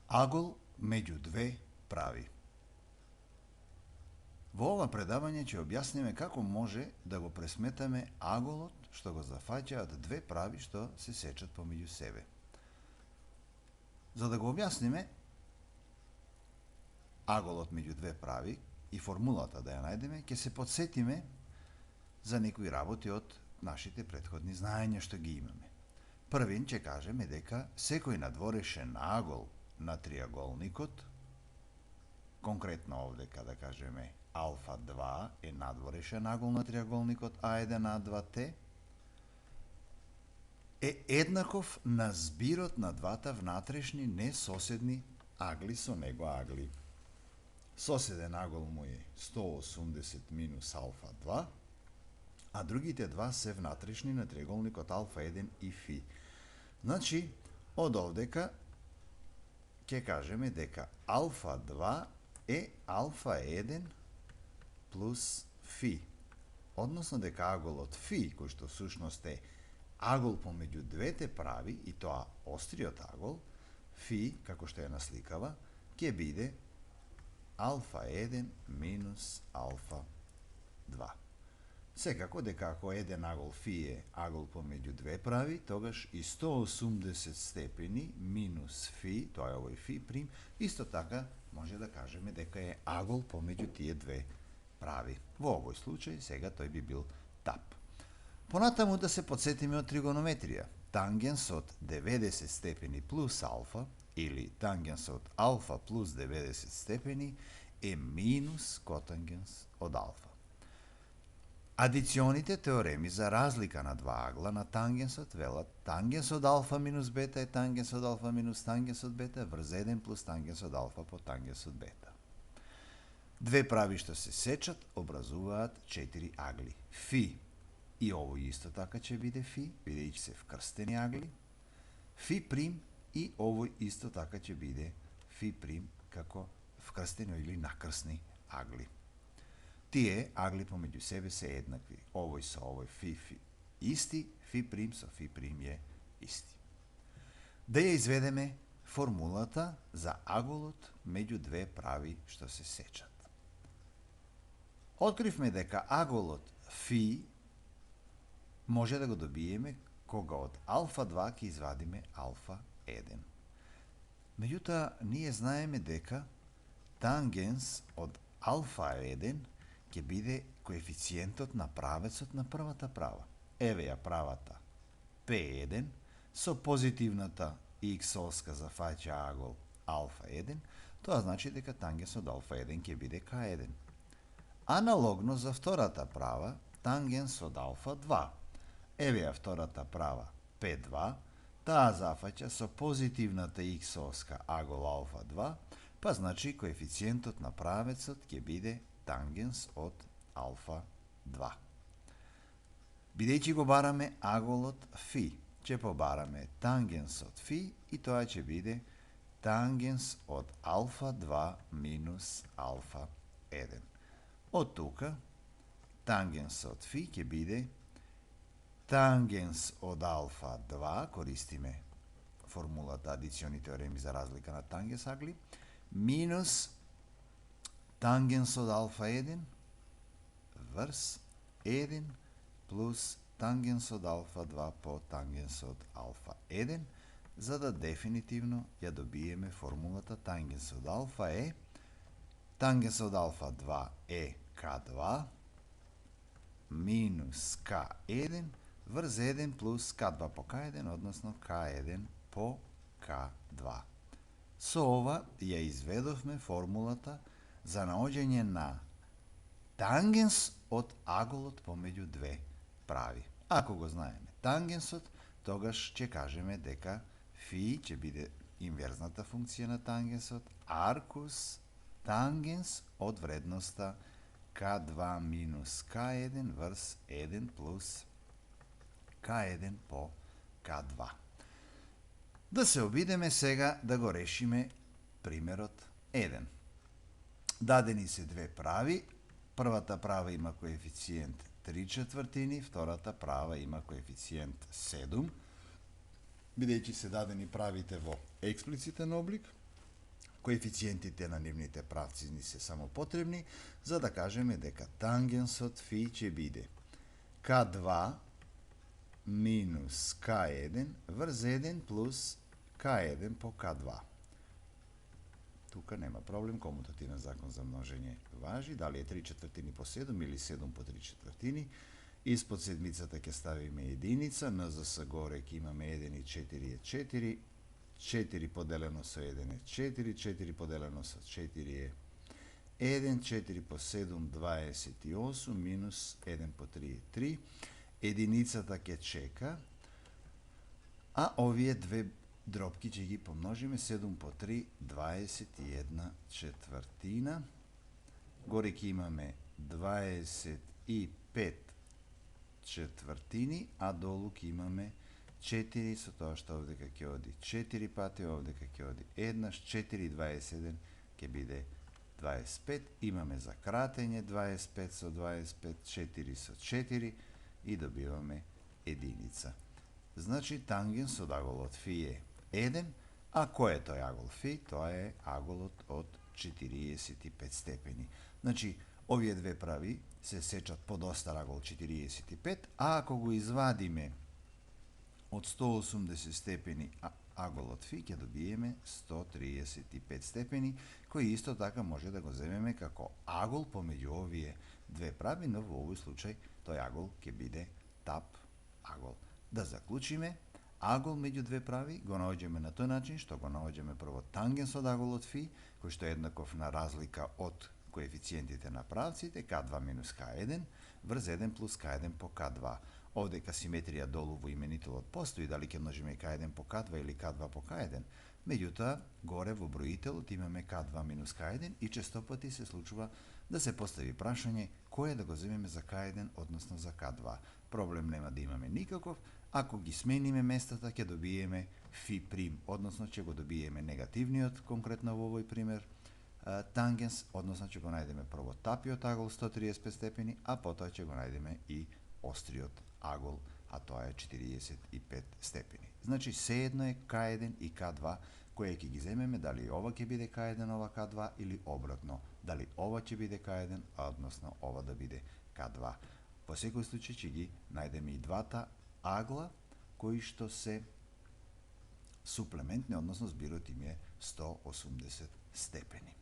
Агол меѓу две прави. Во ова предавање ќе објасниме како може да го пресметаме аголот што го зафаќаат две прави што се сечат помеѓу себе. За да го објасниме аголот меѓу две прави и формулата да ја најдеме, ќе се подсетиме за некои работи од нашите претходни знаења што ги имаме. Првин ќе кажеме дека секој надворешен агол на триаголникот, конкретно овде да кажеме алфа 2 е надворешен агол на триаголникот А1А2Т, е еднаков на збирот на двата внатрешни несоседни агли со него агли. Соседен агол му е 180 минус алфа 2, а другите два се внатрешни на триаголникот алфа 1 и фи. Значи, од овдека ќе кажеме дека алфа 2 е алфа 1 плюс фи. Односно дека аголот фи, кој што всушност е агол помеѓу двете прави, и тоа остриот агол, фи, како што ја насликава, ќе биде алфа 1 минус алфа 2. Секако дека ако еден агол фи е агол помеѓу две прави, тогаш и 180 степени минус фи, тоа е овој фи прим, исто така може да кажеме дека е агол помеѓу тие две прави. Во овој случај сега тој би бил тап. Понатаму да се подсетиме од тригонометрија. Тангенс од 90 степени плюс алфа или тангенс од алфа плюс 90 степени е минус котангенс од алфа. Адиционите теореми за разлика на два агла на тангенсот велат тангенс од алфа минус бета е тангенс од алфа минус тангенс од бета врз 1 плюс тангенс од алфа по тангенс од бета. Две прави што се сечат образуваат 4 агли. Фи, и овој исто така ќе биде фи, бидејќи се вкрстени агли. Фи прим и овој исто така ќе биде фи прим како вкрстени или накрсни агли. Тие агли помеѓу себе се еднакви. Овој со овој фи исти, фи прим со фи прим е исти. Да ја изведеме формулата за аголот меѓу две прави што се сечат. Откривме дека аголот фи може да го добиеме кога од алфа 2 ќе извадиме алфа 1. Меѓутоа, ние знаеме дека тангенс од алфа 1 ќе биде коефициентот на правецот на првата права. Еве ја правата P1 со позитивната x-оска зафаќа агол алфа 1, тоа значи дека тангенс од алфа 1 ќе биде K1. Аналогно за втората права, тангенс од алфа 2. Еве ја втората права P2, таа зафаќа со позитивната x-оска агол алфа 2, па значи коефициентот на правецот ќе биде тангенс од алфа 2. Бидејќи го бараме аголот фи, ќе побараме тангенс од фи и тоа ќе биде тангенс од алфа 2 минус алфа 1. Од тука, тангенс од фи ќе биде тангенс од алфа 2, користиме формулата адициони теореми за разлика на тангенс агли, минус тангенс од алфа 1 врз 1 плюс тангенс од алфа 2 по тангенс од алфа 1, за да дефинитивно ја добиеме формулата тангенс од алфа е тангенс од алфа 2 е К2 минус К1 врз 1 плюс К2 по К1, односно К1 по К2. Со ова ја изведовме формулата за наоѓање на тангенс од аголот помеѓу две прави. Ако го знаеме тангенсот, тогаш ќе кажеме дека фи ќе биде инверзната функција на тангенсот, аркус тангенс од вредноста К2 минус К1 врз 1 плюс К1 по К2. Да се обидеме сега да го решиме примерот 1. Дадени се две прави, првата права има коефициент 3/4, втората права има коефициент 7. Бидејќи се дадени правите во експлицитен облик, Коефициентите на нивните правци ни се само потребни за да кажеме дека тангенсот фи ќе биде К2 минус К1 врз 1 плюс К1 по К2. Тука нема проблем, комутативен закон за множење важи, дали е 3/4 по 7 или 7 по 3/4. Испод седмицата ќе ставиме единица, НЗС горе ќе имаме 1 и 4 е 4, 4 поделено со 1 е 4, 4 поделено со 4 е 1, 4 по 7, 28, минус 1 по 3 е 3. Единицата ќе чека, а овие две дробки ќе ги помножиме, 7 по 3, 21 четвртина. Горе ќе имаме 25 четвртини, а долу ќе имаме 4, со тоа што овдека ќе оди 4 пати, овдека ќе оди еднаш, 4 и 21 ќе биде 25. Имаме за кратење 25 со 25, 4 со 4 и добиваме единица. Значи тангенс од аголот фи е 1, а кој е тој агол фи? Тоа е аголот од 45 степени. Значи, овие две прави се сечат под остар агол 45, а ако го извадиме од 180 степени аголот фи, ќе добиеме 135 степени, кој исто така може да го земеме како агол помеѓу овие две прави, но во овој случај тој агол ќе биде тап агол. Да заклучиме, агол меѓу две прави го наоѓаме на тој начин што го наоѓаме прво тангенс од аголот фи, кој што е еднаков на разлика од коефициентите на правците, К2 минус К1, врз 1 плюс К1 по К2. Овдека симетрија долу во именителот постои, дали ќе множиме К1 по К2 или К2 по К1. Меѓутоа, горе во броителот имаме К2 минус К1 и често пати се случува да се постави прашање кој е да го земеме за К1, односно за К2. Проблем нема да имаме никаков, ако ги смениме местата ќе добиеме фи прим, односно ќе го добиеме негативниот, конкретно во овој пример, тангенс, односно ќе го најдеме прво тапиот агол 135 степени, а потоа ќе го најдеме и остриот агол, а тоа е 45 степени. Значи, sejedno е К1 и К2, која ќе ги земеме, дали ова ќе биде К1, ова К2, или обратно, дали ова ќе биде К1, односно ова да биде К2. Во секој случај ќе ги најдеме и двата агла, кои што се суплементни, односно збирот им е 180 степени.